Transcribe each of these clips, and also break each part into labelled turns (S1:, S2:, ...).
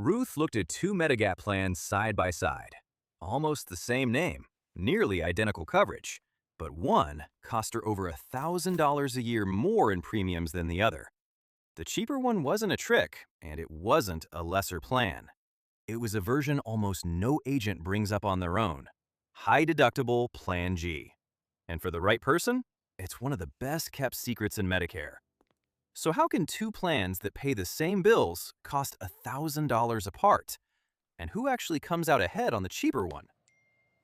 S1: Ruth looked at two Medigap plans side by side. Almost the same name, nearly identical coverage, but one cost her over $1,000 a year more in premiums than the other. The cheaper one wasn't a trick, and it wasn't a lesser plan. It was a version almost no agent brings up on their own. High-Deductible Plan G. And for the right person, it's one of the best-kept secrets in Medicare. So how can two plans that pay the same bills cost $1,000 apart? And who actually comes out ahead on the cheaper one?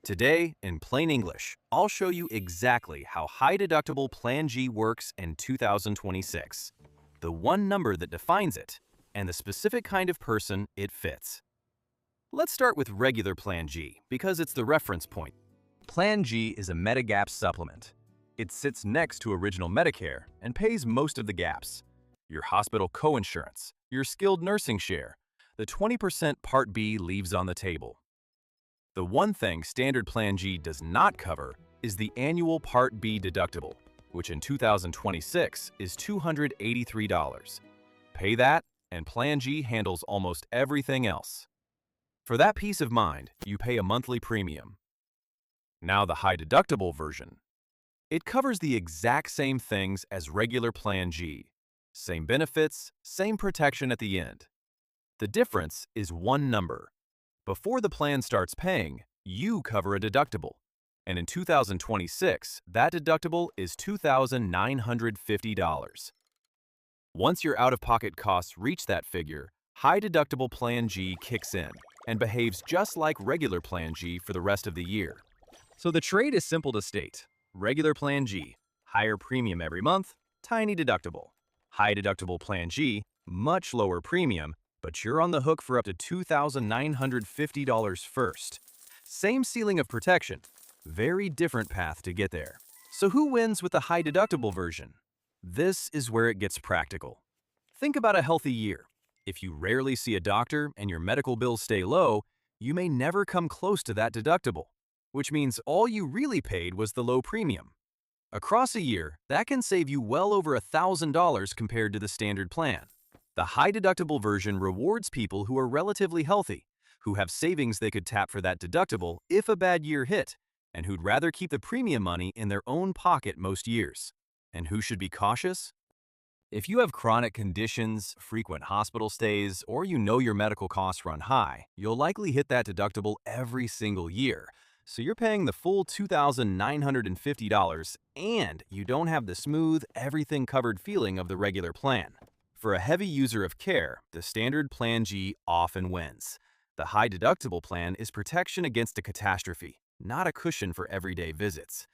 S1: Today, in plain English, I'll show you exactly how High-Deductible Plan G works in 2026, the one number that defines it, and the specific kind of person it fits. Let's start with regular Plan G, because it's the reference point. Plan G is a Medigap supplement. It sits next to original Medicare and pays most of the gaps. Your hospital coinsurance, your skilled nursing share, the 20% Part B leaves on the table. The one thing Standard Plan G does not cover is the annual Part B deductible, which in 2026 is $283. Pay that, and Plan G handles almost everything else. For that peace of mind, you pay a monthly premium. Now the high-deductible version. It covers the exact same things as regular Plan G. Same benefits, same protection at the end. The difference is one number. Before the plan starts paying, you cover a deductible. And in 2026, that deductible is $2,950. Once your out-of-pocket costs reach that figure, High-Deductible Plan G kicks in and behaves just like regular Plan G for the rest of the year. So the trade is simple to state. Regular Plan G, higher premium every month, tiny deductible. High-Deductible Plan G, much lower premium, but you're on the hook for up to $2,950 first. Same ceiling of protection, very different path to get there. So who wins with the high-deductible version? This is where it gets practical. Think about a healthy year. If you rarely see a doctor and your medical bills stay low, you may never come close to that deductible, which means all you really paid was the low premium. Across a year, that can save you well over $1,000 compared to the standard plan. The high-deductible version rewards people who are relatively healthy, who have savings they could tap for that deductible if a bad year hit, and who'd rather keep the premium money in their own pocket most years. And who should be cautious? If you have chronic conditions, frequent hospital stays, or you know your medical costs run high, you'll likely hit that deductible every single year. So you're paying the full $2,950 and you don't have the smooth, everything-covered feeling of the regular plan. For a heavy user of care, the standard Plan G often wins. The high-deductible plan is protection against a catastrophe, not a cushion for everyday visits.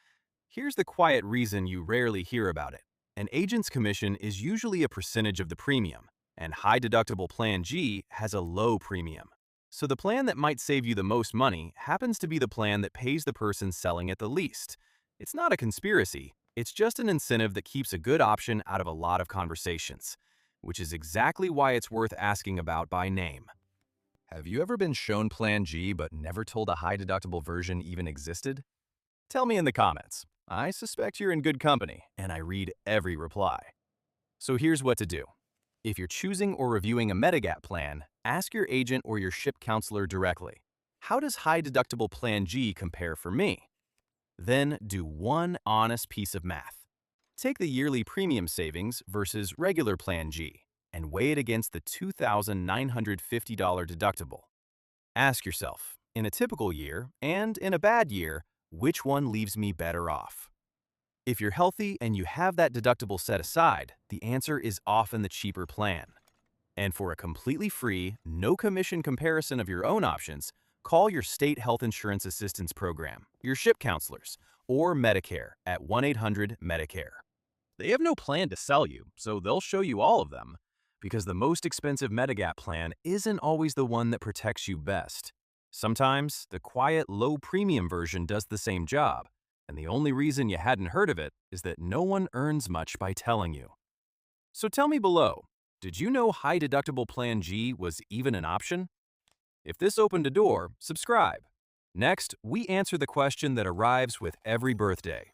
S1: Here's the quiet reason you rarely hear about it. An agent's commission is usually a percentage of the premium, and high-deductible Plan G has a low premium. So the plan that might save you the most money happens to be the plan that pays the person selling it the least. It's not a conspiracy, it's just an incentive that keeps a good option out of a lot of conversations, which is exactly why it's worth asking about by name. Have you ever been shown Plan G but never told a high-deductible version even existed? Tell me in the comments. I suspect you're in good company, and I read every reply. So here's what to do. If you're choosing or reviewing a Medigap plan, ask your agent or your ship counselor directly. How does High-Deductible Plan G compare for me? Then do one honest piece of math. Take the yearly premium savings versus regular Plan G and weigh it against the $2,950 deductible. Ask yourself, in a typical year and in a bad year, which one leaves me better off? If you're healthy and you have that deductible set aside, the answer is often the cheaper plan. And for a completely free, no-commission comparison of your own options, call your state health insurance assistance program, your ship counselors, or Medicare at 1-800-MEDICARE. They have no plan to sell you, so they'll show you all of them, because the most expensive Medigap plan isn't always the one that protects you best. Sometimes, the quiet, low-premium version does the same job, and the only reason you hadn't heard of it is that no one earns much by telling you. So tell me below, did you know High-Deductible Plan G was even an option? If this opened a door, subscribe. Next, we answer the question that arrives with every birthday: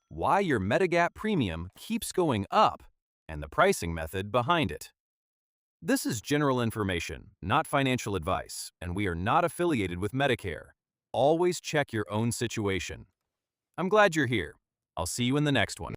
S1: why your Medigap premium keeps going up and the pricing method behind it. This is general information, not financial advice, and we are not affiliated with Medicare. Always check your own situation. I'm glad you're here. I'll see you in the next one.